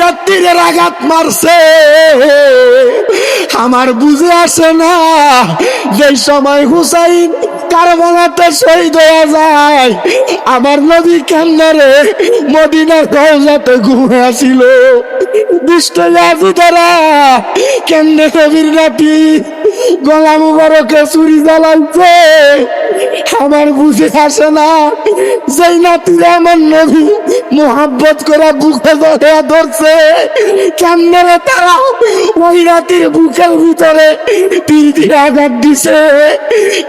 কয়টা তীরের আঘাত মারছে আমার বুঝে আসে না। যে সময় হুসাইন কারবালাতে শহীদ হয়ে যায়, আমার নবী কেমনে মদিনার রওজাতে ঘুমিয়ে আসিল। দুষ্ট ইয়াজিদেরা কেমনে নবীর নাতি গলা মুবারকে চুরি জ্বালাইছে আমার বুঝে আসে না। যেই নাতিরা আমার নবী মোহাব্বত করে বুকে ধরছে, কেমনে তারা ওই রাতির বুকের ভিতরে তীর দিয়ে আঘাত দিছে।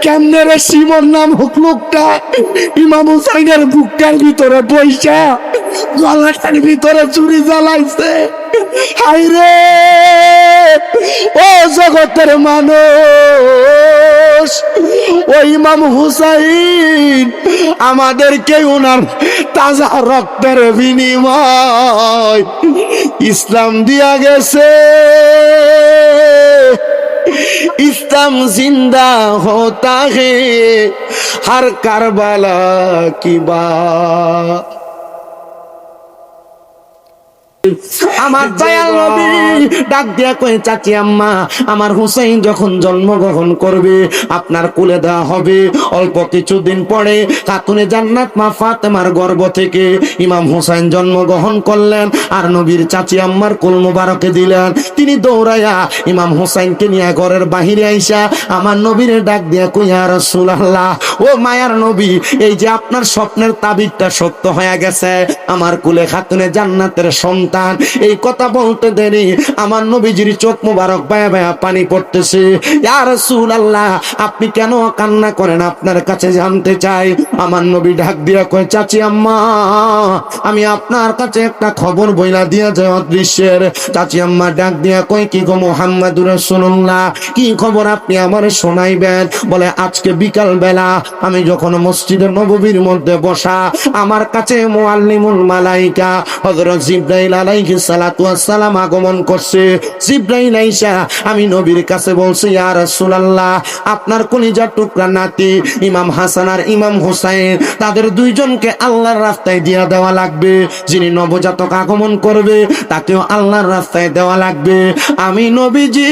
কেমনে শিমন নামক লোকটা ইমাম হুসাইনের বুকটার ভিতরে পয়সা গলাটার ভিতরে চুরি জ্বালাইছে। হায়রে ও জগতের মানুষ, ও ইমাম হুসাইন আমাদেরকে ওনার তাজা রক্তের বিনিময় ইসলাম দিয়া গেছে। इस्लाम जिंदा होता है हर करबला की बात। আমার দয়াল নবী ডাক দিয়া কয়, চাচি আম্মা আমার হুসাইন যখন জন্মগ্রহণ করবে আপনার কোলে দেওয়া হবে। অল্প কিছুদিন পরে খাতুনে জান্নাত মা ফাতেমার গর্ভ থেকে ইমাম হুসাইন জন্মগ্রহণ করলেন আর নবীর চাচি আম্মার কোল মোবারকে দিলেন। তিনি দৌড়াইয়া ইমাম হুসাইনকে নিয়ে ঘরের বাহিরে আইসা আমার নবীর ডাক দিয়া কই, ইয়া রাসূলুল্লাহ, ও মায়ার নবী, এই যে আপনার স্বপ্নের তাবিরটা সত্য হয়ে গেছে, আমার কোলে খাতুনে জান্নাতের সন্তান। এই কথা বলতে দেরি আমার নবীজির চোখ মোবারক বায়া বায়া পানি পড়তেছে। ইয়া রাসূলুল্লাহ, আপনি কেন কান্না করেন আপনার কাছে জানতে চাই। আমার নবী ডাক দিয়া কয়, চাচি আম্মা আমি আপনার কাছে একটা খবর বইলা দিয়া যায় অদৃশ্যের। চাচি আম্মা ডাক দিয়া কয়, কি গো মুহাম্মাদুর রাসূলুল্লাহ, কি খবর আপনি আমারে শোনাইবেন? বলে, আজকে বিকাল বেলা আমি যখন মসজিদে নববীর মধ্যে বসা, আমার কাছে মুআল্লিমুল মালাইকা হযরত জিবরাইল আলাইহিস সালাতু ওয়াস সালাম আগমন করছে। জিবরাইল আইসা আমি নবীর কাছে বলছি, ইয়া রাসূলুল্লাহ, আপনার কলিজার টুকরা নাতি ইমাম হাসান আর ইমাম হুসাইন তাদের দুইজনকে আল্লাহর রাস্তায় দিয়া দেওয়া লাগবে। যিনি নবজাতক আগমন করবে তাকেও আল্লাহর রাস্তায় দেওয়া লাগবে। আমি নবীজি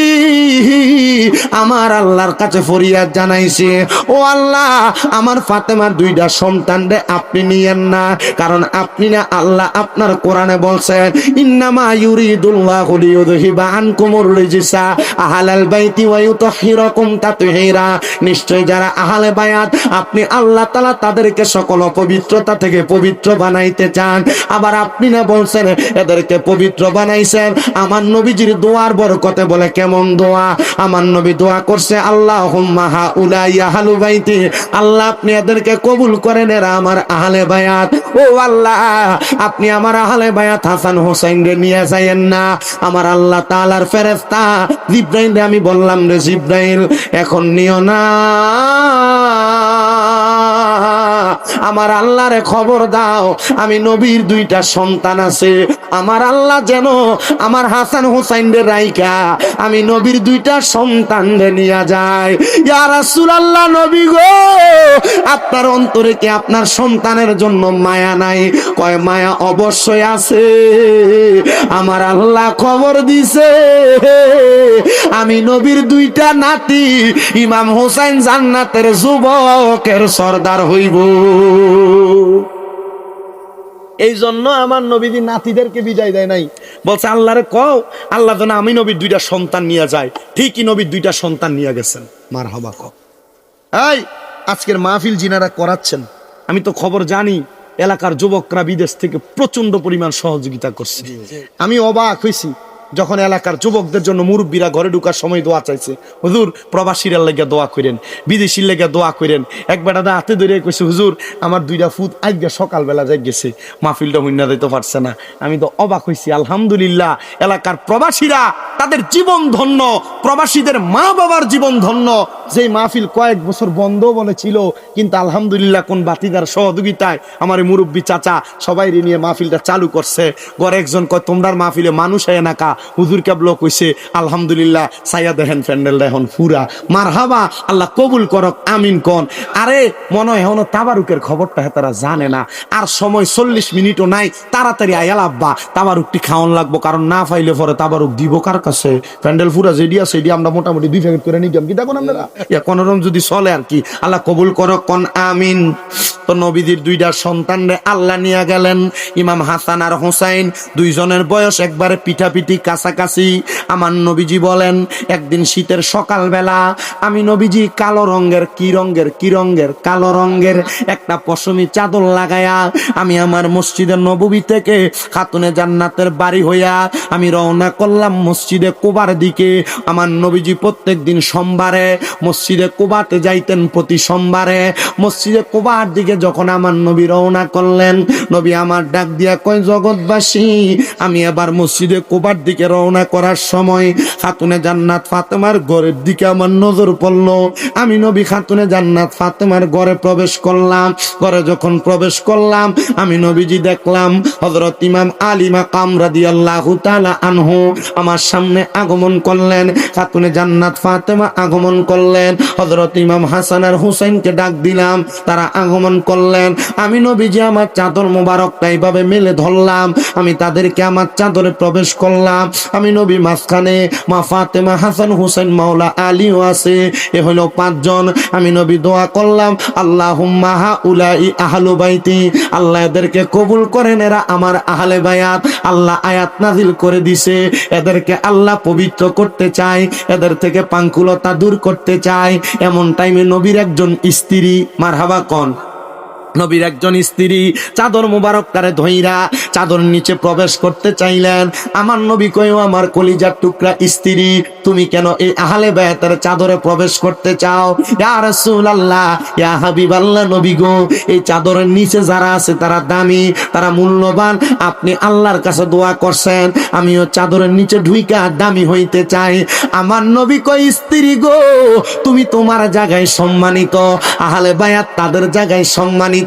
আমার আল্লাহর কাছে ফরিয়াদ জানাইছি, ও আল্লাহ, আমার ফাতেমার দুইটা সন্তানরে আপনি নিয়েন না, কারণ আপনি না আল্লাহ আপনার কোরআনে বলছেন, ইন্নামা ইউরিদুল্লাহু লিইউযহিবা আনকুমুর রিজসা আহলাল বাইতি ওয়া ইউতাহহিরাকুম তাতহীরা। নিশ্চয় যারা আহলে বায়াত আপনি আল্লাহ তাআলা তাদেরকে সকল অপবিত্রতা থেকে পবিত্র বানাইতে চান। আবার আপনি না বলছেন এদেরকে পবিত্র বানাইছেন আমার নবীজির দোয়ার বরকতে। বলে, কেমন দোয়া? আমার নবী দোয়া করছে, আল্লাহুম্মা হাউলাই আহলু বাইতি, আল্লাহ আপনি এদেরকে কবুল করেন, এরা আমার আহলে বায়াত। ও আল্লাহ, আপনি আমার আহলে বায়াত হাসান হোসেন রে নিয়ে যায়েন না। আমার আল্লাহ তাআলার ফেরেশতা জিবরাইল রে আমি বললাম, রে জিবরাইল, এখন নিও না, আমার আল্লাহরে খবর দাও আমি নবীর দুইটা সন্তান আছে, আমার আল্লাহ যেন আমার হাসান হোসেন রে রাইকা আমি নবীর দুইটা সন্তান রে নিয়ে যায়। ইয়া রাসূলুল্লাহ, নবী গো, আপনার অন্তরে কি আপনার সন্তানের জন্য মায়া নাই? কয়, মায়া অবশ্যই আছে। আমার আল্লাহ খবর দিছে আমি নবীর দুইটা নাতি ইমাম হোসেন জান্নাতের যুবকের সর্দার হইব। এই জন্য আমার নবীজি নাতিদেরকে বিদায় দেয় নাই, বলছে আল্লাহরে কও আল্লাহ যেন আমি নবীর দুইটা সন্তান নিয়ে যায়। ঠিকই নবীর দুইটা সন্তান নিয়ে গেছেন। মারহাবা কও। এই আজকের মাহফিল যিনারা করাচ্ছেন, আমি তো খবর জানি এলাকার যুবকরা বিদেশ থেকে প্রচন্ড পরিমাণ সহযোগিতা করছে। আমি অবাক হয়েছি যখন এলাকার যুবকদের জন্য মুরব্বীরা ঘরে ঢুকার সময় দোয়া চাইছে, হুজুর প্রবাসীরা লেগে দোয়া করেন, বিদেশির লেগে দোয়া করেন। একবার দাদা হাতে ধরে কইছে, হুজুর আমার দুইটা ফুট আজকে সকালবেলা যাই গেছে, মাহফিলটা হইনা দিতে পারছে না। আমি তো অবাক হয়েছি। আলহামদুলিল্লাহ, এলাকার প্রবাসীরা তাদের জীবন ধন্য, প্রবাসীদের মা বাবার জীবন ধন্য। যেই মাহফিল কয়েক বছর বন্ধ বলেছিল, কিন্তু আলহামদুলিল্লাহ কোন বাতিদার সহযোগিতায় আমার মুরব্বী চাচা সবাই নিয়ে মাহফিলটা চালু করছে। ঘরে একজন কয়, তোমরার মাহফিলে মানুষ হয় না কা? হুজুর কেবল কইছে আলহামদুলিল্লাহ, সাইয়া দেখেন প্যান্ডেলটা এখন পুরা। মারহাবা, আল্লাহ কবুল করক, আমিন কোন। আরে মনে হয় এখনো তাবারুকের খবরটা তারা জানে না। আর সময় 40 মিনিটও নাই, তাড়াতাড়ি আয়াল আব্বা তাবারুকটি খাওয়ান লাগবো, কারণ না পাইলে পরে তাবারুক দিব কার কাছে? প্যান্ডেল পুরা যেডি আছে সেডি আমরা মোটামুটি 2 প্যাকেট করে নিলাম, কি দেখুন আপনারা কোনরকম যদি চলে আর কি। আল্লাহ কবুল করক কোন আমিন। তো নবীজির 2টা সন্তানরে আল্লাহ নিয়ে গেলেন, ইমাম হাসান আর হুসাইন, 2জনের বয়স একবারে পিঠাপিঠি কাছাকাছি। আমার নবীজি বলেন, একদিন শীতের সকালবেলা আমি নবীজি কালো রঙের কালো রঙের একটা পশমি চাদর লাগায়া আমি আমার মসজিদের নববী থেকে খাতুনে জান্নাতের বাড়ি হইয়া আমি রওনা করলাম মসজিদে কুবার দিকে। আমার নবীজি প্রত্যেক দিন সোমবারে মসজিদে কুবাতে যাইতেন, প্রতি সোমবারে। মসজিদে কুবার দিকে যখন আমার নবী রওনা করলেন, নবী আমার ডাক দিয়া কয়, জগৎবাসী, আমি এবার মসজিদে কুবার দিকে রওনা করার সময় খাতুনে জান্নাত ফাতেমার ঘরের দিকে আমার নজর পড়ল। আমি নবী খাতুনে জান্নাত ফাতেমার ঘরে প্রবেশ করলাম। ঘরে যখন প্রবেশ করলাম, আমি নবীজি দেখলাম হযরত ইমাম আলী মাকাম রাদিয়াল্লাহু তাআলা আনহু আমার সামনে আগমন করলেন। খাতুনে জান্নাত ফাতেমা আগমন করলেন। হযরত ইমাম হাসান আর হুসাইনকে ডাক দিলাম, তারা আগমন করলেন। আমি নবীজি আমার চাদর মোবারকটা এইভাবে মেলে ধরলাম, আমি তাদেরকে আমার চাদরে প্রবেশ করলাম। আমি নবী মাঝখানে, মা ফাতেমা, হাসান, হুসাইন, মাওলা আলীও আছে। এ হলো 5 জন। আমি নবী দোয়া করলাম, আল্লাহুম্মা হাউলাই আহলু বাইতি, আল্লাহ এদেরকে কবুল করেন, এরা আমার আহলে বায়াত। আল্লাহ আয়াত নাজিল করে দিছে, এদেরকে আল্লাহ পবিত্র করতে চায়, এদের থেকে পাঙ্কুলতা দূর করতে চায়। এমন টাইমে নবীর একজন স্ত্রী, মারহাবা কোন, নবীর একজন স্ত্রী চাদর মুবারক কারে ধইরা চাদর নিচে প্রবেশ করতে চাইলেন। আমার নবী কইও, আমার কলিজার টুকরা স্ত্রী, তুমি কেন এই আহলে বায়াতের চাদরে প্রবেশ করতে চাও? ইয়া রাসূলুল্লাহ, ইয়া হাবিবাল্লাহ, নবী গো, এই চাদরের নিচে যারা আছে তারা দামি, তারা মূল্যবান। আপনি আল্লাহর কাছে দোয়া করছেন, আমিও চাদরের নিচে ঢুইকা দামি হইতে চাই। আমার নবী কই, স্ত্রী গো, তুমি তোমার জায়গায় সম্মানিত, আহলে বায়াত তাদের জায়গায় সম্মানিত।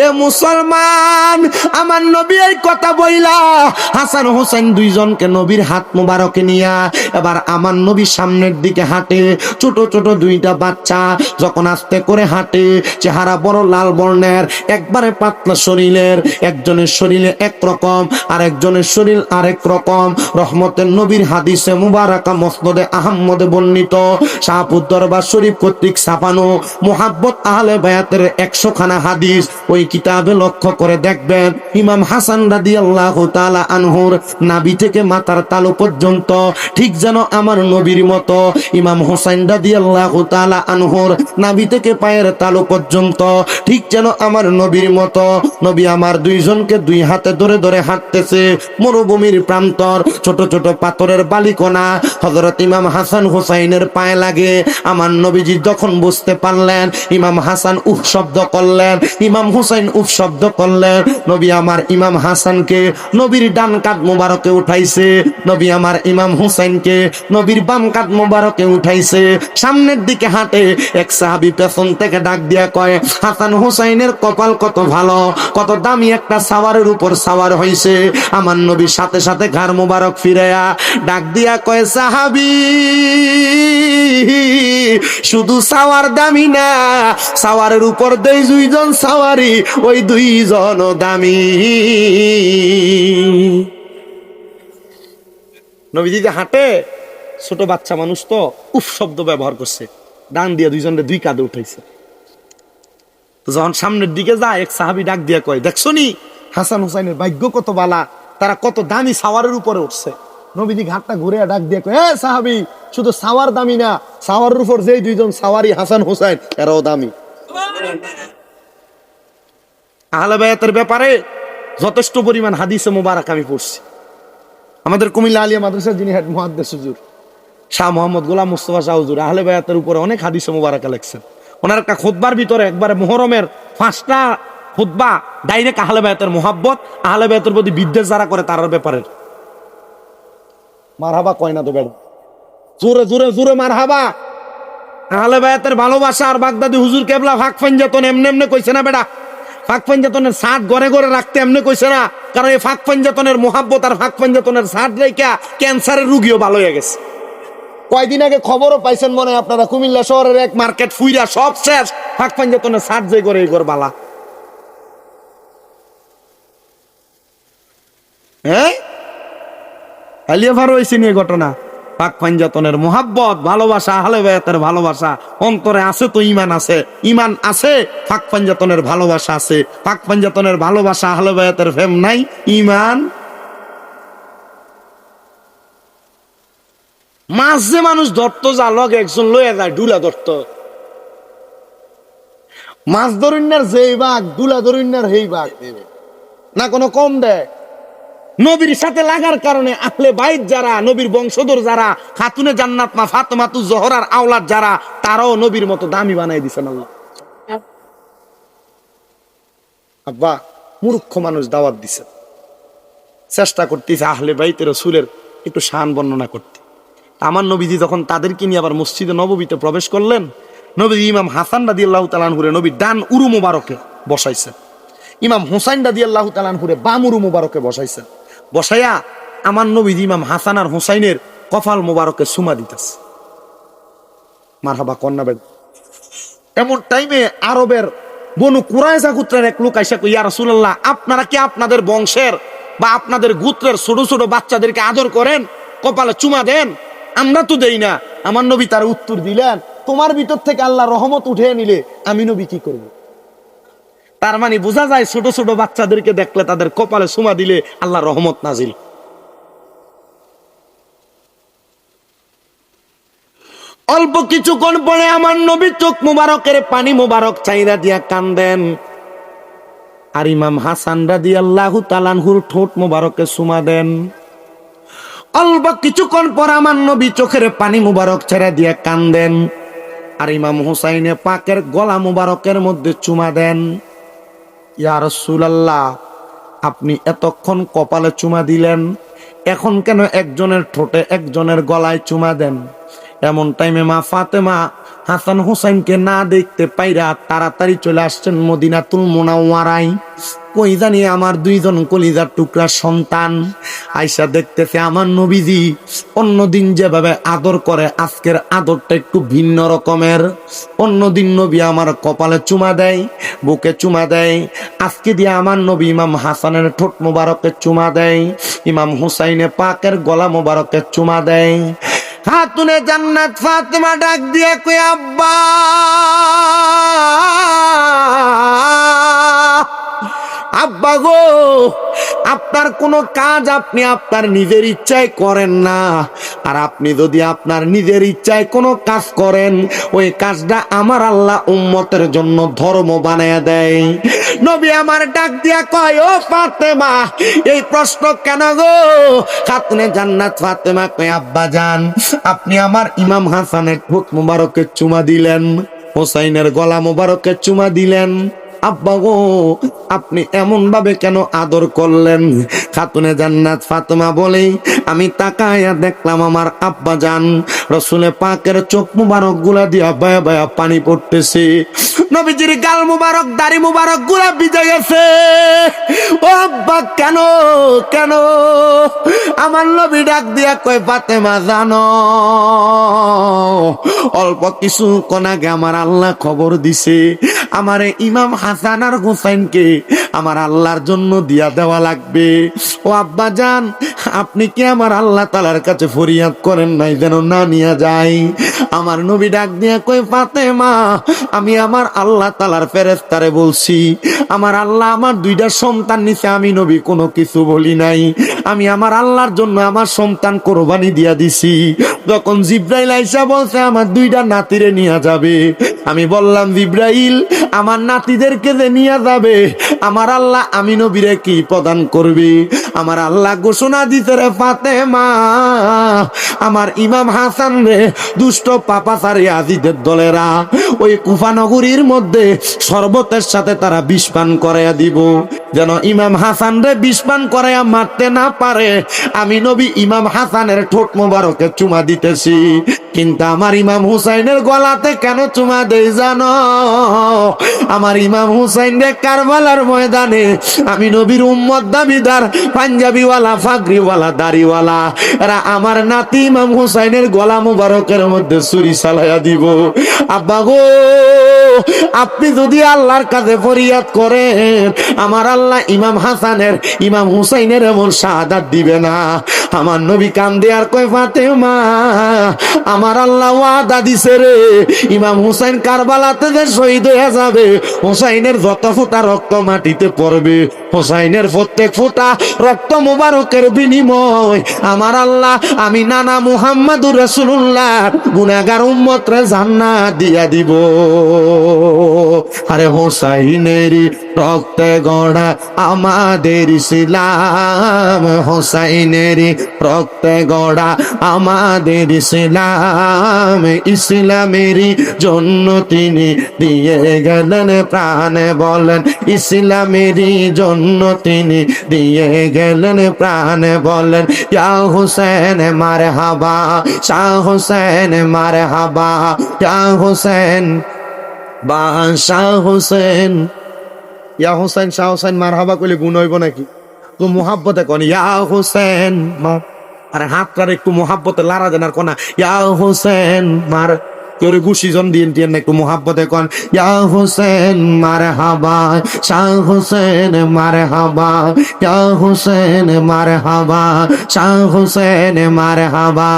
এ মুসলমান, আমার নবী এই কথা বইলা হাসান হোসেন 2 জনকে নবীর হাত মোবারকে নিয়া এবার আমার নবী সামনের দিকে হাঁটে। ছোট ছোট 2টা বাচ্চা যখন আস্তে করে হাঁটে, চেহারা বড় লাল বর্ণের, একবারে পাতলা শরীরের, একজনের শরীরে একরকম আর একজনের শরীর আরেক রকম। রহমতের নবীর হাদিসে মুবারাকা মুসনদে আহমদে বর্ণিত, শাহপুর দরবার শরীফ কর্তৃক ছাপানো মুহাব্বত আহলে বায়াতের 100 খানা হাদিস, ওই কিতাবে লক্ষ্য করে দেখবেন, ইমাম হাসান রাদিয়াল্লাহু তাআলা আনহুর নাভি থেকে মাথার তালু পর্যন্ত ঠিক যেন আমার নবীর মতো, ইমাম হুসাইন রাদিয়াল্লাহু তাআলা আনহুর নাভি থেকে পায়ের তালু পর্যন্ত ঠিক যেন আমার নবীর মতো। নবী আমার 2 জনকে 2 হাতে ধরে ধরে হাঁটতেছে। মরুভূমির প্রান্তর, ছোট ছোট পাথরের বালিকণা হযরত ইমাম হাসান হুসাইনের পায়ে লাগে। আমার নবীজি যখন বুঝতে পারলেন, ইমাম হাসান উফ শব্দ করলেন, ইমাম হুসাইন উফ শব্দ করলেন। নবী আমার ইমাম হাসানকে নবীর ডান কাঁধ মোবারকে উঠাইছে, নবী আমার ইমাম হুসাইনকে নবীর বাম কাঁধ মোবারকে উঠাইছে। সামনের দিকে হাঁটে, এক সাহাবী পেছন থেকে ডাক দিয়া কয়, হাসান হুসাইনের কপাল কত ভালো, কত দামি একটা সাওয়ারের উপর সাওয়ার হইছে। আমার নবীর সাথে সাথে ঘাড় মোবারক ফিরাইয়া ডাক দিয়া কয়, সাহাবী, শুধু সাওয়ার দামি না, সাওয়ারের উপর 2 জন সাওয়ারি, ওই 2 জন দামি। নবীজি যে হাঁটে, ছোট বাচ্চা মানুষ তো উফ শব্দ ব্যবহার করছে, ডান দিয়ে 2 জনের 2 কাঁধে উঠাইছে। যখন সামনের দিকে যায়, এক সাহাবী ডাক দিয়া কয়, দেখছো নি হাসান হুসাইনের ভাগ্য কত বালা, তারা কত দামি সাওয়ারের উপরে উঠছে। নবীজি ঘাটটা ঘুরে ডাক দিয়ে কয়, এ সাহাবী, শুধু সাওয়ার দামি না, সাওয়ারের উপর যেই 2 জন সাওয়ারি হাসান হুসাইন, এরাও দামি। আহলে বায়াতের ব্যাপারে যথেষ্ট পরিমাণ হাদিসে মোবারক আমি পড়ছি। আমাদের কুমিল্লা আলিয়া মাদ্রাসার যিনি হেড মুহাদ্দিস হুজুর শাহ মোহাম্মদ গোলাম মুস্তাফা শাহ হুজুর আহলে বায়াতের উপরে অনেক হাদিসে মোবারক লেখছেন। ওনার একটা খুতবার ভিতরে একবারে মুহররমের 5টা খুতবা ডাইরেক্ট আহলে বায়াতের মুহাব্বত, আহলে বায়াতের প্রতি বিদ্বেষ যারা করে তার ব্যাপারে। মারহাবা কয় না তো বেড়া, জোরে জোরে জোরে মারহাবা। আহলে বায়াতের ভালোবাসা আর বাগদাদি হুজুর কেবলা ভাগ ফাইন যেত এমনি এমনি কইছে না বেড়া, ফাঁক পাঞ্জাতনের সাট ঘরে ঘরে রাখতে এমনি কইছে না, কারণ এই ফাঁক পাঞ্জাতনের মোহাব্বত আর ফাঁক পাঞ্জাতনের সাট রেখা ক্যান্সারের রুগীও ভালো হয়ে গেছে। কয়দিন আগে খবরও পাইছেন মনে হয় আপনারা, কুমিল্লা শহরের এক মার্কেট ফুইরা সব শেষ, ফাঁক পাঞ্জাতনের সাট যে করে এই ঘর বালা। হ্যাঁ, হালিয়া ভার হয়েছে নিয়ে ঘটনা। পাক পাঞ্জাতনের মোহাব্বত, ভালোবাসা, আহলে বায়াতের ভালোবাসা অন্তরে আছে তো ঈমান আছে, ঈমান আছে, পাক পাঞ্জাতনের ভালোবাসা আছে। পাক পাঞ্জাতনের ভালোবাসা, আহলে বায়াতের প্রেম নাই, ঈমান। মাছ যে মানুষ ধরতো, যা লগে একজন লইয়া যায় ডুলা ধরতো, মাছ ধরুন্যার যেই বাঘ, দুলা ধরুন্যার হেই বাঘ, না কোনো কম দেয়। নবীর সাথে লাগার কারণে আহলে বাইত যারা, নবীর বংশধর যারা, খাতুনে জান্নাত মা ফাতেমাতুজ জোহরার আওলাদ যারা, তারাও নবীর মতো দামি বানাই দিছেন আল্লাহ। আব্বা মূর্খ মানুষ দাওয়াত দিছে, চেষ্টা করতেছে আহলে বাইতে রাসূলের একটু শান বর্ণনা করতে। আমার নবীজি যখন তাদেরকে নিয়ে আবার মসজিদে নববীতে প্রবেশ করলেন, নবী ইমাম হাসান রাদিয়াল্লাহু তাআলা আনহুরে নবী ডান উরু মুবারকে বসাইছেন, ইমাম হুসাইন রাদিয়াল্লাহু তাআলা আনহুরে বাম উরু মুবারকে বসাইছেন। বসাইয়া আমার নবীজি ইমাম হাসান আর হুসাইনের কপাল মুবারকে চুমা দিতেছে। মারহাবা কন্যা বেগ। এমন টাইমে আরবের বনু কুরাইজা গোত্রের এক লোক আইসা কই, ইয়া রাসূলুল্লাহ, আপনারা কি আপনাদের বংশের বা আপনাদের গোত্রের ছোট ছোট বাচ্চাদেরকে আদর করেন, কপালে চুমা দেন? আমরা তো দেই না। আমার নবী তার উত্তর দিলেন, তোমার ভিতর থেকে আল্লাহ রহমত উঠে নিলে আমি নবী কি করব? তার মানে বোঝা যায় ছোট ছোট বাচ্চাদেরকে দেখলে তাদের কপালে চুমা দিলে আল্লাহ রহমত নাজিল। অল্প কিছুক্ষণ পরে আমার নবী চোখ মুবারকের পানি মুবারক চাইরা দিয়া কান্দেন, আর ইমাম হাসান রাদিয়াল্লাহু তাআলা আনহুর ঠোঁট মুবারকে চুমা দেন। অল্প কিছুক্ষণ পর আমার নবী চোখের পানি মুবারক ছেড়ে দিয়া কান্দেন, আর ইমাম হুসাইনে পাকের গলা মুবারকের মধ্যে চুমা দেন। ইয়া রাসূলুল্লাহ, আপনি এতক্ষণ কপালে চুমা দিলেন, এখন কেন একজনের ঠোঁটে একজনের গলায় চুমা দেন? এমন টাইমে মা ফাতেমা হাসান হুসাইনকে না দেখতে পাইরা তাড়াতাড়ি চলে আসছেন মদিনাতুল মুনাওয়ারায়। কই জানি আমার দুইজন কলিজার টুকরা সন্তান আয়সা দেখতেছে আমার নবীজি অন্যদিন যেভাবে আদর করে, আজকের আদরটা একটু ভিন্ন রকমের। অন্যদিন নবী আমার কপালে চুমা দেয়, বুকে চুমা দেয়, আজকে দিয়ে আমার নবী ইমাম হাসানের ঠোঁট মোবারকে চুমা দেয়, ইমাম হুসাইনে পাকের গলা মোবারকে চুমা দেয়। খাতুনে জান্নাত ফাতেমা ডাক দিয়া কই, আব্বা, আব্বা গো, আপনার কোনো কাজ আপনি আপনার নিজের ইচ্ছায় করেন না, আর আপনি যদি আপনার নিজের ইচ্ছায় কোনো কাজ করেন, ওই কাজটা আমার আল্লাহ উম্মতের জন্য ধর্ম বানায়া দেয়। নবী আমার ডাক দিয়া কয়, ও ফাতেমা, এই প্রশ্ন কেন গো? খাতুনে জান্নাত ফাতেমা কয়, আব্বা জান, আপনি আমার ইমাম হাসানের ঠোঁট মুবারকে চুমা দিলেন, হোসাইনের গলা মুবারকে চুমা দিলেন, আব্বা গো, আপনি এমন ভাবে কেন আদর করলেন? খাতুনে জান্নাত ফাতেমা বলে, আমি তাকায়া দেখলাম আমার আব্বা জান রাসূলে পাকের চোখ মুবারক গুলা দিয়া বায়া বায়া পানি পড়তেছে, নবীজির গাল মুবারক দাড়ি মুবারক গুলা ভিজে গেছে। ও আব্বা, কেন কেন? আমার নবী ডাক দিয়া কয়, ফাতেমা জানো, অল্প কিছুক্ষণ আগে আমার আল্লাহ খবর দিছে আমারে ইমাম হাসান আর হুসাইনকে আমার আল্লাহর জন্য দিয়া দেওয়া লাগবে। ও আব্বা জান, আপনি কি আমার আল্লাহ তাআলার কাছে ফরিয়াদ করেন নাই যেন না নিয়ে যাই? আমার নবী ডাক দিয়া কই, ফাতেমা, আমি আমার আল্লাহ তাআলার ফেরেশতারে বলছি, আমার আল্লাহ আমার দুইটা সন্তান নিছে, আমি নবী কোনো কিছু বলি নাই, আমি আমার আল্লাহর জন্য আমার সন্তান কোরবানি দিয়া দিছি। যখন জিব্রাইল আইসা বলছে আমার দুইটা নাতিরে নিয়ে যাবে, আমি বললাম, জিব্রাইল, আমার নাতিদেরকে যে নিয়ে যাবে, আমার আল্লাহ আমি নবীরে কি প্রদান করবে? আমার আল্লাহ ঘোষণা দিতে, রে ফাতেমা, আমার ইমাম হাসান রে দুষ্ট পাপাচারী আজিদের দলেরা ওই কুফা নগরীর মধ্যে শরবতের সাথে তারা বিষ পান করাইয়া দিব। যেন ইমাম হাসান রে বিষপান করে মারতে না পারে। আমি নবী ইমাম হাসানের ঠোঁট মোবারকে চুমা দিতেছি, কিন্তু আমার ইমাম হুসাইনের গলাতে কেন চুমা দেই জানো? আমার ইমাম হুসাইন রে কারবালার ময়দানে আমি নবীর উম্মত দাবিদার পাঞ্জাবিওয়ালা ফাগরিওয়ালা দাড়িওয়ালা এরা আমার নাতি ইমাম হুসাইনের গলা মোবারকের মধ্যে ছুরি চালাইয়া দিব। আব্বা গো, আপনি যদি আল্লাহর কাছে ফরিয়াদ করেন, আমার আল্লাহ ইমাম হাসানের ইমাম হুসাইনের এমন শাহাদাত দিবে না। আমার নবী কান্দে আর কয়, ফাতেমা আমার আল্লাহ ওয়াদা দিছে রে, ইমাম হুসাইন কারবালাতে যে শহীদ হয়ে যাবে, হুসাইনের যত ফোঁটা রক্ত মাটিতে পড়বে, হুসাইনের প্রত্যেক ফোঁটা রক্ত মুবারকের বিনিময় আমার আল্লাহ আমি নানা মুহাম্মাদুর রাসূলুল্লাহ গুনাহগার উম্মতরে জান্নাত দিয়া দিব। আরে হুসাইনের রক্তে গড়া আমাদের ইসলাম, হুসাইনের রক্তে গড়া আমাদের ইসলাম, ইসলামের জন্য তিনি দিয়ে গেলেন প্রাণ, বলেন ইসলামের জন্য তিনি দিয়ে গেলেন প্রাণ, বলেন ইয়া হুসেন মারহাবা, শাহ হুসেন মারহাবা, ইয়া হুসেন বাদশাহ হুসেন। ইয়া হুসেন শাহ হুসেন মারহাবা কইলে গুণ হইব নাকি? তো মুহাব্বতে কোন ইয়া হুসেন মার, আরে হাতটার একটু মুহাব্বতে লারা দেন আর কোনা ইয়া হুসেন মার, তোর গুশি জন দিন দিন একটু মুহাব্বতে কোন ইয়া হুসেন মারহাবা, শাহ হুসেন মারহাবা, ইয়া হুসেন মারহাবা, শাহ হুসেন মারহাবা।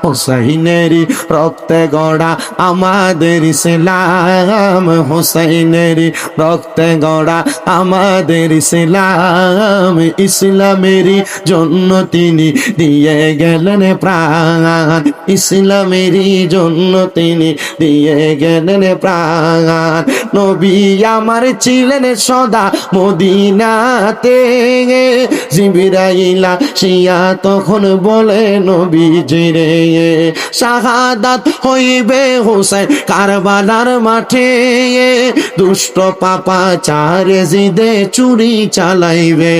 হুসাইনের রক্তে গড়া আমাদের ইসলাম, হুসাইনের রক্তে গড়া আমাদের ইসলাম, ইসলামের জন্য তিনি দিয়ে গেলেন প্রাণ, ইসলামের জন্য তিনি দিয়ে গেলেন প্রাণ। নবী আমার ছিলেন সদা মদিনাতে, জিবরাইল আসিয়া তখন বলে নবীজি রে, শাহাদাত হইবে হুসাইন কারবালার মাঠে, দুষ্ট পাপাচার জিদে চুরি চালাইবে,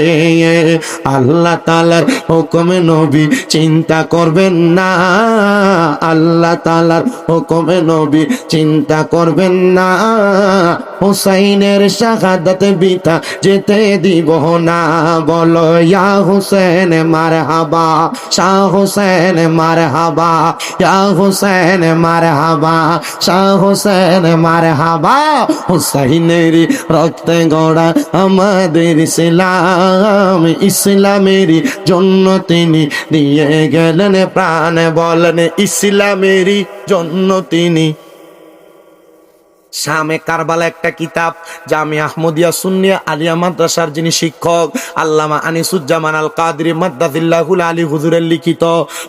আল্লাহ তাআলার হুকুমে নবী চিন্তা করবেন না, আল্লাহ তাআলার হুকুমে নবী চিন্তা করবেন না, হুসাইনের শাহাদাত বিতা যেতে দিব না, বলো ইয়া হুসেন মারহাবা, শাহ হুসেন মারহাবা, ইয়া হুসেন মারহাবা, শাহ হুসেন মারহাবা। হুসাইনের রক্তে গড়া আমাদের ইসলাম, ইসলামের জন্য তিনি দিয়ে গেলেন প্রাণ, বলেন ইসলামের জন্য তিনি। শামে কারবালা একটা কিতাব জামিয়া আহমদিয়া সুন্নিয়া আলিয়া মাদ্রাসার যিনি শিক্ষক আল্লামা আনিসুজ্জামান আল কাদরি মাদ্দাজিল্লাহুল আলী হুজুরের লিখিত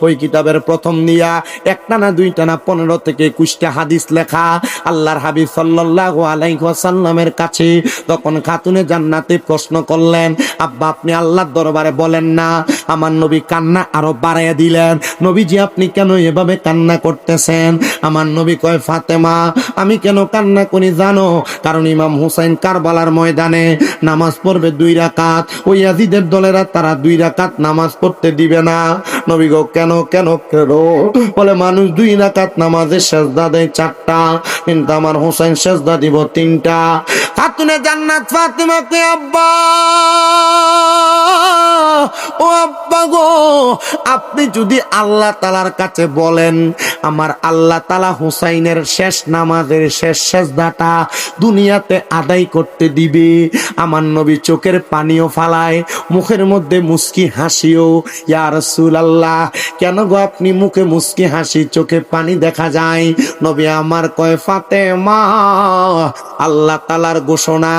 ওই কিতাবের প্রথম নিয়া একটা না দুইটা না 15 থেকে 21টা হাদিস লেখা আল্লাহর হাবিব সাল্লাল্লাহু আলাইহি ওয়াসাল্লামের কাছে। তখন খাতুনে জান্নাতে প্রশ্ন করলেন, আব্বা আপনি আল্লাহর দরবারে বলেন না? আমার নবী কান্না আরো বাড়াইয়া দিলেন। নবীজি আপনি কেন এভাবে কান্না করতেছেন? আমার নবী কয়, ফাতেমা আমি কেন কান্না করি জানো? কারণ ইমাম হুসাইন কারবালার ময়দানে নামাজ পড়বে 2 রাকাত, ওই ইয়াজিদের দলেরা তারা 2 রাকাত নামাজ পড়তে দিবে না। নবী গো কেন কেন কেন? বলে মানুষ 2 রাকাত নামাজে সেজদা দেয় 4টা, কিন্তু আমার হুসাইন সেজদা দিব 3টা। খাতুনে জান্নাত ফাতেমা কে আব্বা, ও আব্বা গো আপনি যদি আল্লাহ তাআলার কাছে বলেন, আমার আল্লাহ তাআলা হুসাইনের শেষ নামাজের শেষ সেজদাটা দুনিয়াতে আদায় করতে দিবে। আমার নবী চোখের পানিও ফালায়, মুখের মধ্যে মুস্কি হাসিও। ইয়া রাসূলুল্লাহ কেন গো আপনি মুখে মুস্কি হাসি চোখে পানি দেখা যায়? নবী আমার কয়, ফাতেমা আল্লাহ তাআলার ঘোষণা,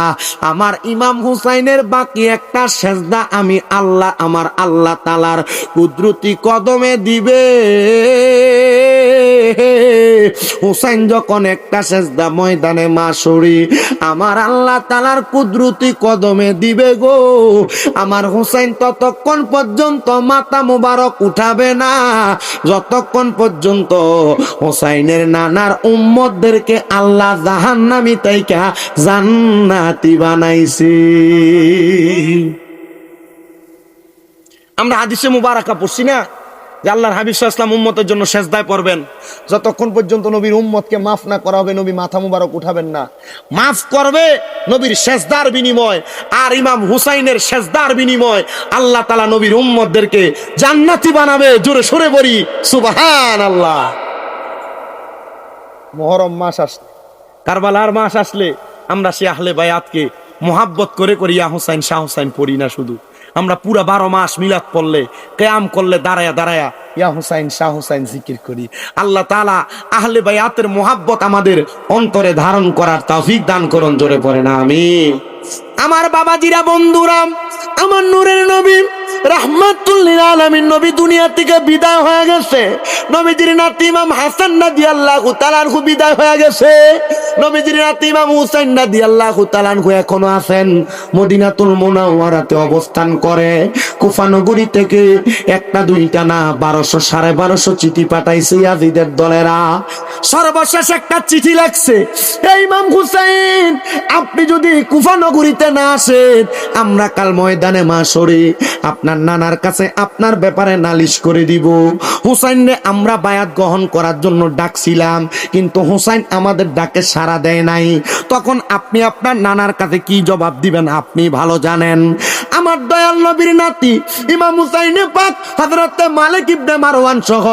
আমার ইমাম হুসাইনের বাকি একটা সেজদা আমি আল্লাহ আমার আল্লাহ তাআলার কুদরতি কদমে দিবে। হুসাইন যখন একটা সেজদা ময়দানে মাসুরি আমার আল্লাহ তাআলার কুদরতি কদমে দিবে গো, আমার হুসাইন ততক্ষণ পর্যন্ত মাথা মুবারক উঠাবে না যতক্ষণ পর্যন্ত হুসাইনের নানার উম্মতদেরকে আল্লাহ জাহান্নামী তাইকা জান্নাতি বানাইছে। আমরা হাদিসে মুবারাকা পড়ছি না যে আল্লাহর হাবিব সাল্লাল্লাহু আলাইহি ওয়াসাল্লাম উম্মতের জন্য সেজদায় পড়বেন, যতক্ষণ পর্যন্ত নবীর উম্মতকে মাফ না করা হবে নবী মাথা মুবারক উঠাবেন না। মাফ করবে নবীর সেজদার বিনিময়, আর ইমাম হুসাইনের সেজদার বিনিময় আল্লাহ তাআলা নবীর উম্মতদেরকে জান্নাতি বানাবে। জোরে সরে বলি সুবহানাল্লাহ। মুহররম মাস আসলে, কারবালার মাস আসলে আমরা সে আহলে বায়াতকে মোহাব্বত করে করি ইয়া হুসাইন শাহ হুসাইন পড়ি না, শুধু আমরা পুরা 12 মাস মিলাদ পড়লে কিয়াম করলে দাঁড়ায়া দাঁড়ায়া ইয়া হুসাইন শাহ হুসাইন জিকির করি। আল্লাহ তাআলা আহলে বায়াতের মোহাব্বত আমাদের অন্তরে ধারণ করার তৌফিক দান করুন। জোরে পড়েন আমিন। আমার বাবাজিরা, বন্ধুরা, আমার নূরের নবী রাহমাতুল লিল আলামিন নবী দুনিয়া থেকে বিদায় হয়ে গেছে। নবীজির নাতি ইমাম হাসান রাদিয়াল্লাহু তাআলা আনহু বিদায় হয়ে গেছে। নবীজির নাতি ইমাম হুসাইন রাদিয়াল্লাহু তাআলা আনহু এখনো আছেন মদিনাতুল মুনাওয়ারাতে অবস্থান করে। কুফা নগরী থেকে একটা দুইটা না 1200 1250 চিঠি পাঠাইছে ইয়াজিদের দলেরা। সর্বশেষ একটা চিঠি লাগছে, এই ইমাম হুসাইন আপনি যদি কুফা নগরীতে না আসেন আমরা কাল ময়দানে মাশরে আপনার নানার কাছে আপনার ব্যাপারে নালিশ করে দিব। হুসাইনরে আমরা বায়াত গ্রহণ করার জন্য ডাকছিলাম, কিন্তু হুসাইন আমাদের ডাকে সাড়া দেয় নাই। তখন আপনি আপনার নানার কাছে কি জবাব দিবেন আপনি ভালো জানেন। আমার দয়াল নবীর নাতি ইমাম হুসাইন পাক হযরতে মালিক ইবনে মারওয়ান সহ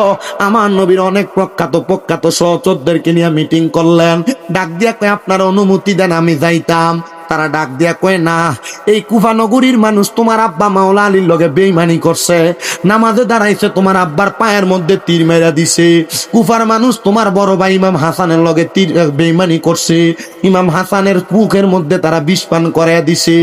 আমার নবীর অনেক প্রখ্যাত সহচরদেরকে নিয়ে মিটিং করলেন। ডাক দিয়া কয় আপনার অনুমতি দেন আমি যাইতাম। তারা ডাক দিয়া কয় না, এই কুফা নগরীর মানুষ তোমার আব্বা মাওলা আলীর লগে বেঈমানি করছে, নামাজে দাঁড়াইছে তোমার আব্বার পায়ের মধ্যে তীর মেরা দিছে। কুফার মানুষ তোমার বড় ভাই ইমাম হাসানের লগে তীর বেঈমানি করছে, ইমাম হাসানের বুকের মধ্যে তারা বিষ পান করাইয়া দিছে।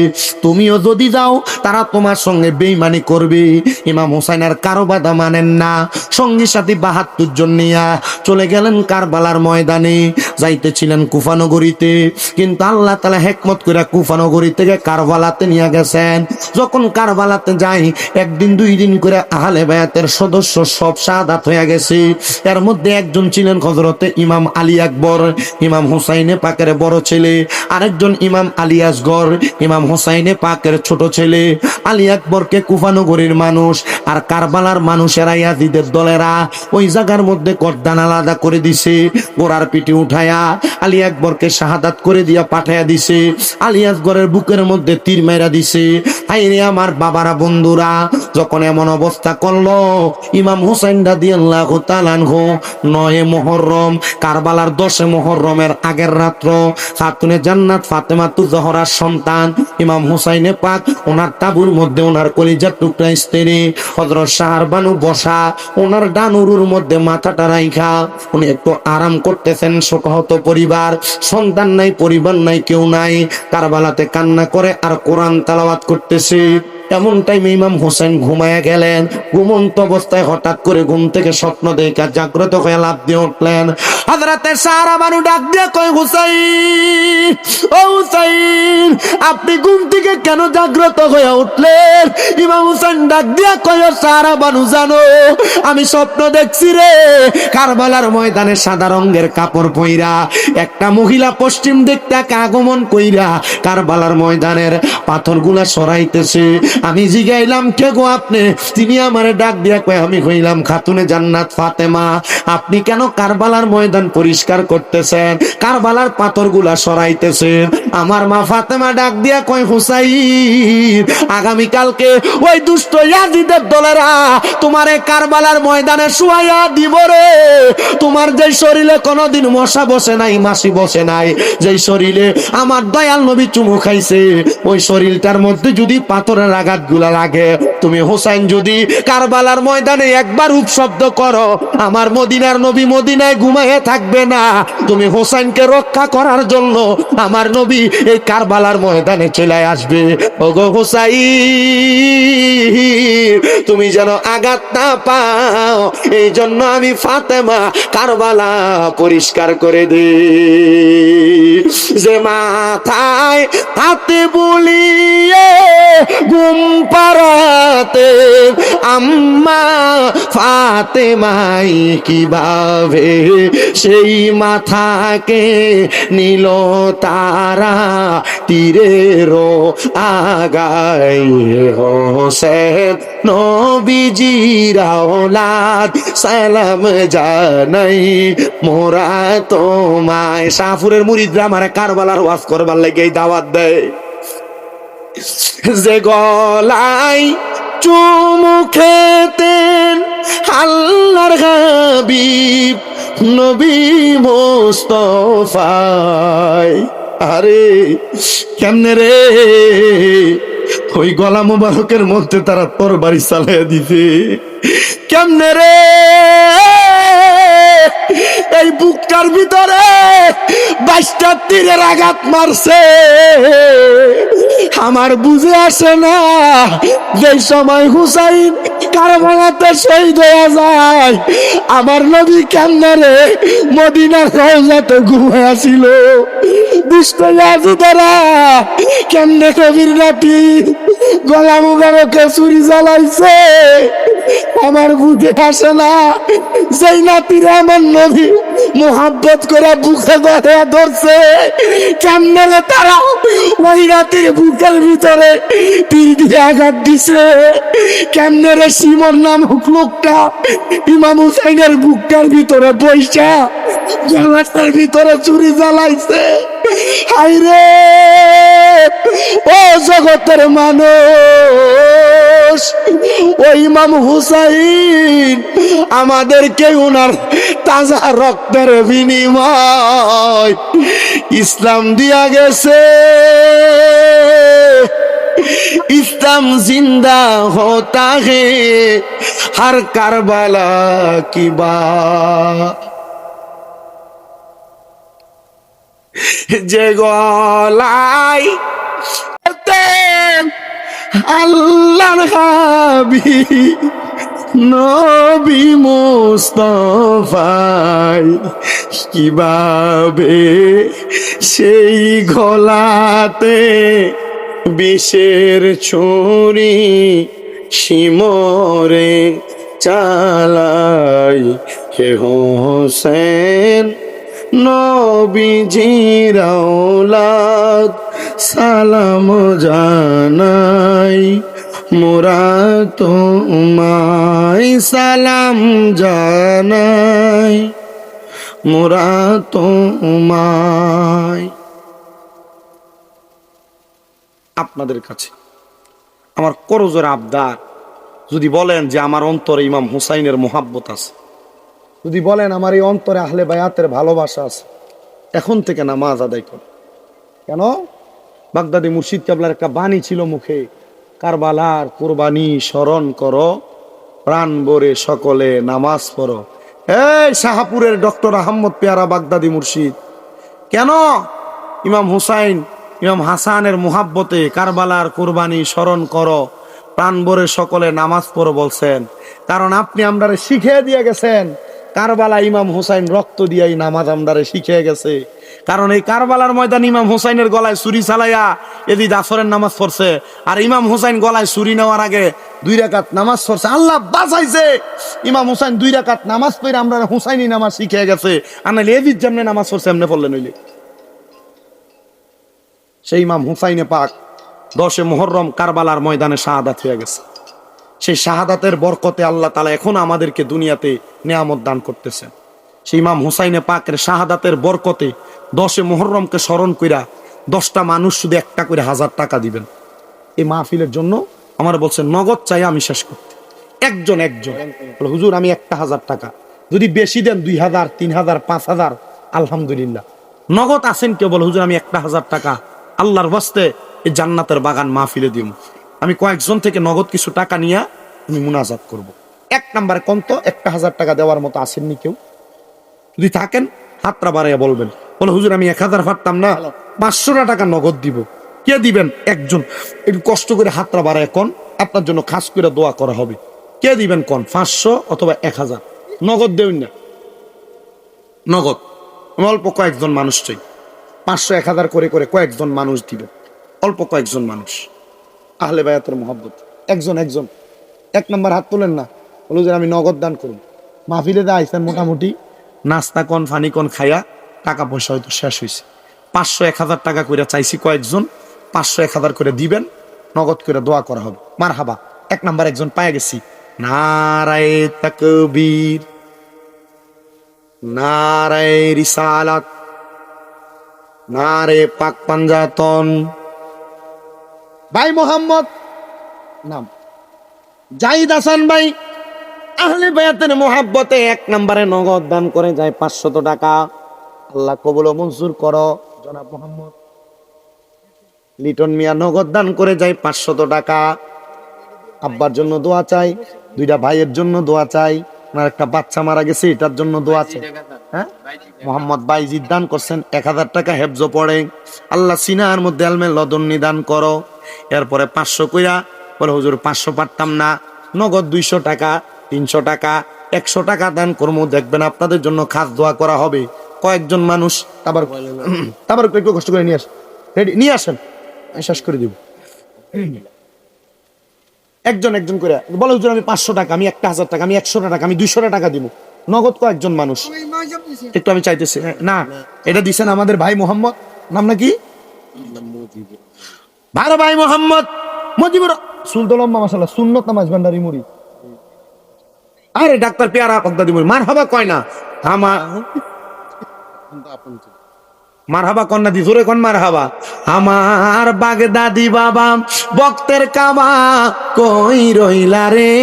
তুমিও যদি যাও তারা তোমার সঙ্গে বেঈমানি করবে। ইমাম হুসাইন আর কারো বাধা মানেন না, সঙ্গী সাথী 72 জন নিয়া চলে গেলেন কারবালার ময়দানে। যাইতেছিলেন কুফা নগরীতে, কিন্তু আল্লাহ তাআলা হিকমত করে কুফা নগরী থেকে কারবালাতে নিয়ে গেছেন। যখন কারবালাতে যাই একদিন 2 দিন করে আহলে বায়াতের সদস্য সব শাহাদাত হয়ে গেছে। এর মধ্যে একজন ছিলেন হযরতে ইমাম আলী আকবর, ইমাম হুসাইনে পাকের বড় ছেলে। আরেকজন ইমাম আলী আসগর, ইমাম হুসাইনে পাকের ছোট ছেলে। আলী আকবরকে কুফা নগরীর মানুষ আর কারবালার মানুষেরা ইয়াজিদের দলেরা ওই জায়গার মধ্যে গর্দান আলাদা করে দিছে। গোড়ার পিঠে উঠায়া আলী আকবরকে শাহাদাত করে দিয়া পাঠাইয়া দিছে। আলী আসগরের বুকের মধ্যে তীর মেরা দিছে। হায়রে আমার বাবারা, বন্ধুরা, যখন এমন অবস্থা করলো ইমাম হুসাইন রাদিয়াল্লাহু তাআলা আনহু 9 মুহররম কারবালার 10 মুহররমের আগের রাত্র খাতুনে জান্নাত ফাতেমাতুজ জোহরার সন্তান ইমাম হুসাইনে পাক ওনার তাবুর মধ্যে ওনার কলিজার টুকরা স্ত্রী হযরত শাহরবানু বসা, ওনার ডানুরুর মধ্যে মাথাটা রাইখা উনি একটু আরাম করতেছেন। শোকহত পরিবার, সন্তান নাই, পরিবার নাই, কেউ নাই। কারবালাতে কান্না করে আর কোরআন তেলাওয়াত করতেছে। এমন টাইমে ইমাম হুসাইন ঘুমায়া গেলেন। ঘুমন্ত অবস্থায় হঠাৎ করে ঘুম থেকে স্বপ্ন দেখা জাগ্রত হয়ে লাফ দিয়ে উঠলেন। হযরতে শাহরবানু ডাক দিয়ে কয় হুসাইন, ও হুসাইন আপনি ঘুম থেকে কেন জাগ্রত হয়ে উঠলেন? ইমাম হুসাইন ডাক দিয়ে কয় শাহরবানু জানো আমি স্বপ্ন দেখছি রে, কারবালার ময়দানে সাদা রঙের কাপড় পইরা একটা মহিলা পশ্চিম দিক থেকে আগমন কইরা কারবালার ময়দানের পাথরগুলা সরাইতেছে। আমি জিগাইলাম কে গো আপনি? তিনি আমারে ডাক দিয়া কয় আমি হইলাম খাতুনে জান্নাত ফাতেমা। আপনি কেন কারবালার ময়দান পরিষ্কার করতেছেন, কারবালার পাথরগুলা সরাইতেছেন? আমার মা ফাতেমা ডাক দিয়া কয় হুসাইন আগামী কালকে ওই দুষ্ট ইয়াজিদের দলেরা তোমারে কারবালার ময়দানে শুয়াইয়া দিব রে। তোমার যে শরীরে কোনোদিন মশা বসে নাই, মাছি বসে নাই, যে শরীরে আমার দয়াল নবী চুমু খাইছে, ওই শরীরটার মধ্যে যদি পাথরের আঘাত গুলা লাগে তুমি হোসেন যদি কারবালার ময়দানে একবার উপশব্দ করো, আমার মদিনার নবী মদিনায় ঘুমায়ে থাকবে না। তুমি হোসেনকে রক্ষা করার জন্য আমার নবী এই কারবালার ময়দানে চলে আসবে। ওগো হোসাইন, তুমি যেন আঘাত না পাও, এই জন্য আমি ফাতেমা কারবালা পরিষ্কার করে দে। যে মাথায় হাতে বলিয়ে ঘুম পাড়াতে আম্মা ফাতেমাই কিভাবে সেই মাথাকে নীল তারা তীরেরও আগায়। হোসেন নবীজির আওলাদ সালাম জানাই মোরা তোমায়। শাহপুরের মুরিদরা আমারে কারবালার ওয়াজ করবার লাগে দাওয়াত দেয়। যে গলায় চুমু খেতেন আল্লাহর হাবিব নবী মুস্তাফায়, আরে কেমনে রে ওই গলা মোবারকের মধ্যে তারা তরবারি চালিয়ে দিতে, কেমনে রে এই বুকটার ভিতরে 22টা তীরের আঘাত মারছে। আমার বুঝে আসে না, যে সময় হুসাইন কারবালাতে শহীদ হয়ে যায়, আমার নবী কেমনে রে মদিনার রওজাতে ঘুমায় ছিল। দুষ্ট ইয়াজিদেরা কেমনে নবীর নাতি গলা মুবারকে ছুরি জ্বালাইছে, আমার বুঝে আসে না। যেই নাতিরা আমার নবী মোহাব্বত করে বুকে ধরছে, কেমনে রে তারা ওই রাতের বুকের ভিতরে তীর দিয়ে আঘাত দিছে। কেমনে রে সিমন নামক লোকটা ইমাম হুসাইনের বুকটার ভিতরে বৈশা গলাটার ভিতরে চুরি জ্বালাইছে। হায়রে ও জগতের মানুষ, ওই ইমাম হুসাইন আমাদেরকে উনার তাজা রক্তের বিনিময় ইসলাম দিয়া গেছে। ইসলাম জিন্দা होता है हर কারবালা की बात। যে গলায় আল্লাহর হাবিব নবী মুস্তাফায় কিভাবে সেই গলাতে বিষের ছুরি শিমরে চালাই। হে হোসেন নবীজির আওলাদ সালাম জানাই মোরা তোমায়, সালাম জানাই মোরা তোমায়। আপনাদের কাছে আমার করজোর আবদার, যদি বলেন যে আমার অন্তরে ইমাম হুসাইনের মোহাব্বত আছে, যদি বলেন আমার এই অন্তরে আহলে বায়াতের ভালোবাসা আছে, এখন থেকে নামাজ আদায় কর। কেন? বাগদাদি মুর্শিদ কেবলার একটা বাণী ছিল মুখে, কারবালার কুরবানি স্মরণ করো, প্রাণ ভরে সকলে নামাজ পড়ো। এই শাহপুরের ডক্টর আহমদ পেয়ারা বাগদাদি মুর্শিদ কেন ইমাম হুসাইন ইমাম হাসানের মুহাব্বতে কারবালার কুরবানি স্মরণ করো, প্রাণ ভরে সকলে নামাজ পড়ো বলছেন? কারণ আপনি আমরারে শিখিয়ে দিয়ে গেছেন কারবালা ইমাম হুসাইন রক্ত দিয়াই নামাজ আমরারে শিখিয়ে গেছে। কারণ এই কারবালার ময়দান ইমাম হুসাইনের গলায় ছুরি চালাইয়া এদিন আসরের নামাজ পড়ছে, আর ইমাম হুসাইন গলায় ছুরি নেওয়ার আগে 2 রাকাত নামাজ পড়ছে। আল্লাহ বাঁচাইছে, ইমাম হুসাইন 2 রাকাত নামাজ পড়ে আমরা হুসাইনি নামাজ শিখিয়ে গেছে। আর নাহলে এদিন যেমনি নামাজ পড়ছে এমনি পড়লেন হইলে। সেই ইমাম হুসাইনে পাক 10 মুহররম কারবালার ময়দানে শাহাদাত হয়ে গেছে। সেই শাহাদাতের বরকতে আল্লাহ তাআলা এখন আমাদেরকে দুনিয়াতে নিয়ামত দান করতেছেন। সেই ইমাম হুসাইনে পাকের শাহাদাতের বরকতে 10 মুহররমকে স্মরণ কইরা 10টা মানুষ শুধু একটা করে 1000 টাকা দিবেন। এই মাহফিলের জন্য আমার বলছেন নগদ চাই আমি শেষ করতে। একজন বলে হুজুর আমি 1000 টাকা, যদি বেশি দেন 2000 3000 5000 আলহামদুলিল্লাহ। নগদ আছেন কেউ? বলে হুজুর আমি 1000 টাকা আল্লাহর ওয়াস্তে এই জান্নাতের বাগান মাহফিলে দিব। আমি কয়েকজন থেকে নগদ কিছু টাকা নিয়ে আমি মুনাজাত করব। 1 নম্বরে কন্ত 1000 টাকা দেওয়ার মতো আসেননি কেউ? যদি থাকেন হাতটা বাড়াইয়া বলবেন, বলে হুজুর আমি 1000 পারতাম না, 500 টাকা নগদ দিব। কে দিবেন? একজন। একটু কষ্ট করে হাতটা বাড়ায় কোন, আপনার জন্য খাস করে দোয়া করা হবে। কে দিবেন কোন? 500 অথবা 1000। নগদ দেবেন না, নগদ। আমি অল্প কয়েকজন মানুষ চাই, 500 1000 করে করে কয়েকজন মানুষ দিবেন, অল্প কয়েকজন মানুষ, আহলে বায়াতের মহব্বত। একজন একজন 1 নম্বর হাত তোলেন না, বলো যে আমি নগদ দান করুন। মাহফিলে দা আইসেন মোটামুটি নাস্তা কন ফানি কন খাইয়া, টাকা পয়সা হয়তো শেষ হয়েছে। 500 1000 টাকা করে চাইছি কয়েকজন, 500 1000 করে দিবেন, নগদ করে দোয়া করা হবে। মারহাবা। 1 নম্বর একজন পায়ে গেছি। নারায়ে তাকবীর, নারায়ে রিসালাত, নারে পাক পাঞ্জাতন। ভাই মোহাম্মদ নাম জাহিদ হাসান ভাই আহলে বায়াতের মোহাব্বতে 1 নম্বরে নগদ দান করে যায় 500 টাকা। আল্লাহ কবুল ও মঞ্জুর করো। জনাব মোহাম্মদ লিটন মিয়া নগদ দান করে যায় 500 টাকা। আব্বার জন্য দোয়া চাই, 2টা ভাইয়ের জন্য দোয়া চাই, ওনার একটা বাচ্চা মারা গেছে এটার জন্য দোয়া চাই। হ্যাঁ, মোহাম্মদ বাইজিদ দান করছেন 1000 টাকা হেফজ পড়ে। আল্লাহ সিনার মধ্যে আলমে লদন্নি দান করো। এরপরে 500 কইরা বলে হুজুর 500 পারতাম না, নগদ 200 টাকা, 300 টাকা, 100 টাকা দান করবো। দেখবেন আপনাদের জন্য খাস দোয়া করা হবে। কয়েকজন মানুষ তারপর একটু কষ্ট করে নিয়ে আসেন, রেডি নিয়ে আসেন, আমি শেষ করে দিব। একজন একজন করে বলে হুজুর আমি 500 টাকা, আমি 1000 টাকা, আমি 100 টাকা, আমি 200 টাকা দিব। নগদ কয়েকজন মানুষ একটু আমি চাইতেছি। না, এটা দিছেন আমাদের ভাই মোহাম্মদ, নাম নাকি ভালো ভাই মোহাম্মদ মজিবুর সুলতান মাশাআল্লাহ, সুন্নত নামাজ ভান্ডারি মুড়ি। আরে ডাক্তার পেয়ারা বাগদাদি মুড়ি। মারহাবা কয় না, মারহাবা কন্যা দি জোরে কোন মারহাবা। আমার বাগদাদি বাবা বক্তের কাবা কই রইলা রে,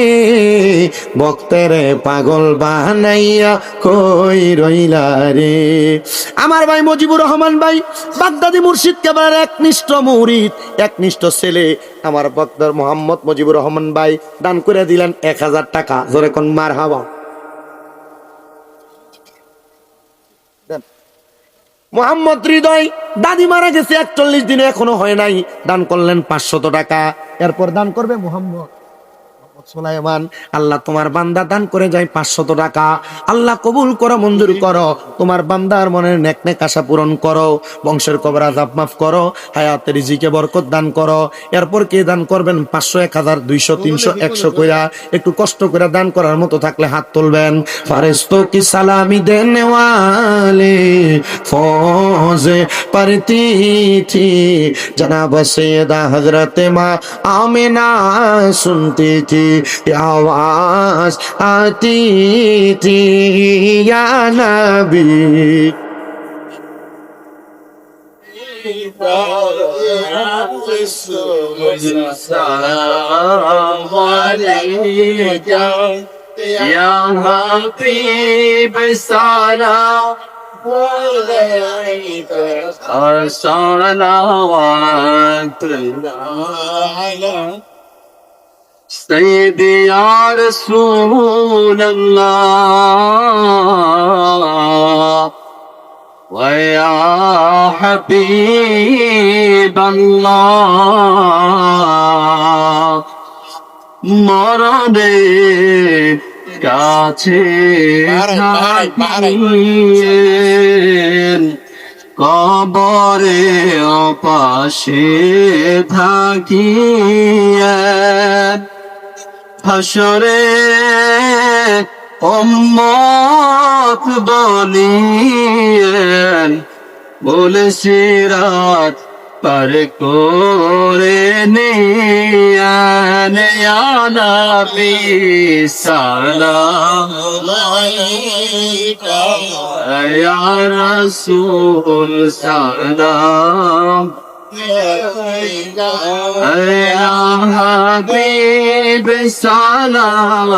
বক্তের পাগল বানাইয়া কই রইলা রে। আমার ভাই মুজিবুর রহমান ভাই বাগদাদি মুর্শিদ কেবলার একনিষ্ঠ মুরিদ, একনিষ্ঠ ছেলে। আমার বক্তার মোহাম্মদ মুজিবুর রহমান ভাই দান করে দিলেন 1000 টাকা। জোরে কোন মারহাবা। মোহাম্মদ হৃদয় দাদি মারা গেছে 41 দিনে এখনো হয় নাই, দান করলেন 500 টাকা। এরপর দান করবে মোহাম্মদ সুলাইমান। আল্লাহ তোমার বান্দা দান করে যায় 500 টাকা। আল্লাহ কবুল করো, মঞ্জুর করো। তোমার বান্দার মনের নেক নেক আশা পূরণ করো, বংশের কবর আযাব মাফ করো, হায়াতে রিজিকে বরকত দান করো। এরপর কে দান করবেন? 500 1000 200 300 100 কইরা। একটু কষ্ট করে দান করার মতো থাকলে হাত তুলবেন। ফারিস্তো কি সালামি দেনে ওয়ালে ফৌজে পড়তি থি, জনাব সৈয়দা হযরতে মা आमिना सुनती थी, आवाज आती थी या नबी। या हबीब सारा सैयदी या रसूल अल्लाह व या हबीब अल्लाह। মরণে কাছে থাকিয়েন, কবরে পাশে থাকিয়েন, হাসরে উম্মত বলিয়েন, বলে সিরাত পার করে নিয়েন। ইয়া নবী সালাম আলাইকা, ইয়া রাসূল সালাম, ইয়া হাবিব সালাম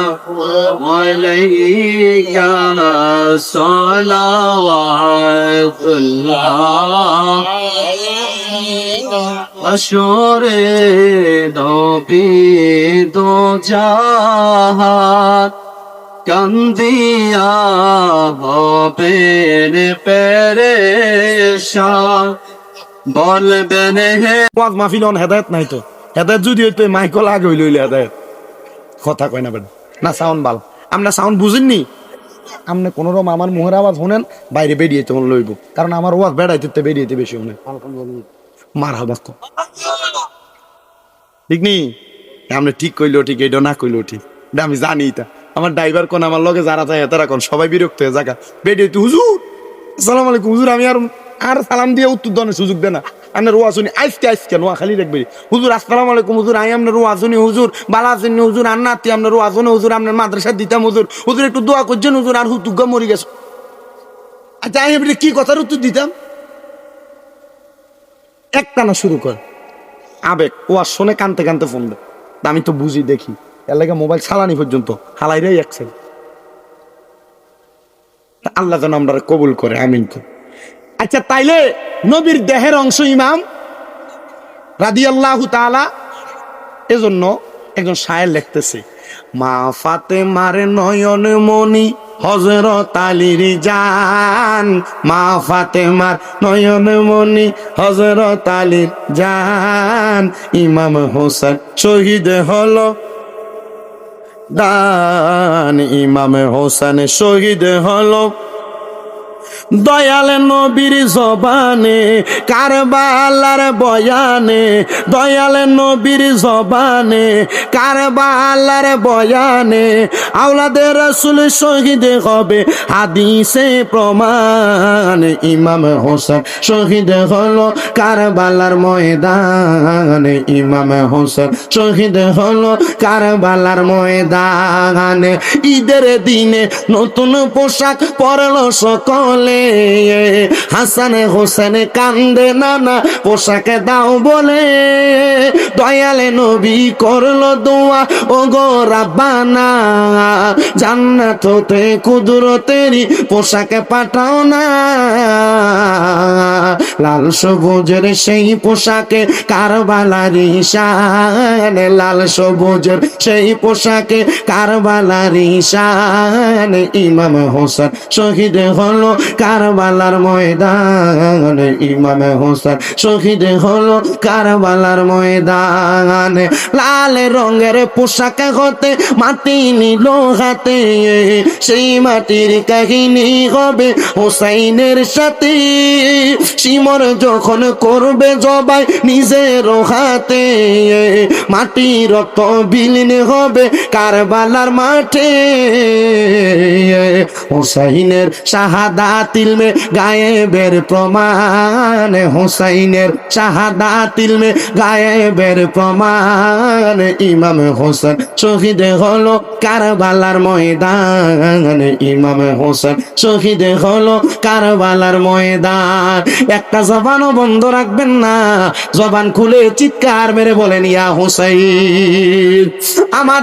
আলাইকা, সালাওয়াতুল্লাহ। হাসরে নবী দো জাহান কান্দিয়া হবেন পেরেশান বলবেন হে ওয়াজ মাহফিল অন হেদায়েত নাই তো হেদায়েত যদি হইতো মাইকল আগে হইল হইলে হেদায়েত কথা কয় না বেটা না সাউন্ড বাল আমরা সাউন্ড বুঝেননি আপনি কোন রকম আমার মুহের আওয়াজ শুনেন বাইরে বেরিয়ে তখন লইব কারণ আমার ওয়াজ বেড়াইতে বেরিয়েতে বেশি শুনে মার হাবাস তো ঠিক নেই আপনি ঠিক কইলেও ঠিক এটা না কইলেও ঠিক এটা আমি জানি তা আমার ড্রাইভার কোন আমার লগে যারা যায় তারা কোন সবাই বিরক্ত হয়ে জায়গা বেরিয়ে হুজুর আসসালামু আলাইকুম হুজুর আমি আর সালাম দিয়ে উত্তর দেওয়ার সুযোগ দেয় না আপনার ওয়া শুনি আজকে নোয়া খালি দেখবে হুজুর আসসালামু আলাইকুম হুজুর আমি আপনার ওয়া শুনি হুজুর বালা শুনি হুজুর আর নাতি আপনার ওয়া শুনি হুজুর আপনার মাদ্রাসা দিতাম হুজুর হুজুর একটু দোয়া করছেন হুজুর আর হুতুগা মরি গেছে আচ্ছা আমি আপনি কি কথার উত্তর দিতাম একটা না শুরু কর আবেগ ওয়া শোনে কানতে কানতে ফোন দেয় আমি তো বুঝি দেখি এর লাগে মোবাইল চালানি পর্যন্ত হালাইরাই একসেল আল্লাহ যেন আমরা কবুল করে আমিন তো আচ্ছা তাইলে নবীর দেহের অংশ ইমাম রাদিয়াল্লাহু তাআলা এজন্য একজন শায়ের লিখতেছে মা ফাতেমার নয়ন মনি হযরত আলীর জান মা ফাতেমার নয়ন মনি হযরত আলীর জান ইমাম হোসেন শহীদ হলো দান ইমাম হোসেন শহীদ হলো দয়াল নবীর জবানে কারবালার বয়ানে দয়াল নবীর জবানে কারবালার বয়ানে আওলাদে রাসূল শহীদ হবে হাদিসে প্রমাণ ইমাম হোসেন শহীদ হলো কারবালার ময়দানে ইমাম হোসেন শহীদ হলো কারবালার ময়দানে ঈদের দিনে নতুন পোশাক পরলো সকলে হাসান হোসেন কান্দে নানা পোশাকে দাও বলে দয়ালে নবী করলো দোয়া ও গো রাব্বানা জান্নাত হতে কুদরতেরই পোশাকে পাঠাও না লাল সবুজের সেই পোশাকে কারবালারি শান লাল সবুজের সেই পোশাকে কারবালারি শান ইমাম হোসেন শহীদ হলো কারবালার ময়দানে ইমাম হোসেন শহীদ হলো কারবালার ময়দানে লাল রঙের পোশাক হতে মাটি নিল হাতে সেই মাটির কাহিনী হবে হোসাইনের সাথে সিমর যখন করবে জবাই নিজের হাতে মাটি রক্ত বিলীন হবে কারবালার মাঠে হোসাইনের শাহাদাত ইলমে গায়েবের প্রমাণ হোসাইনের শাহাদাত ইলমে গায়েবের প্রমাণ ইমাম হোসেন শহীদ হলো কারবালার ময়দান ইমাম হোসেন শহীদ হলো কারবালার ময়দান একটা জবানও বন্ধ রাখবেন না জবান খুলে চিৎকার মেরে বলেন ইয়া হোসাইন আমার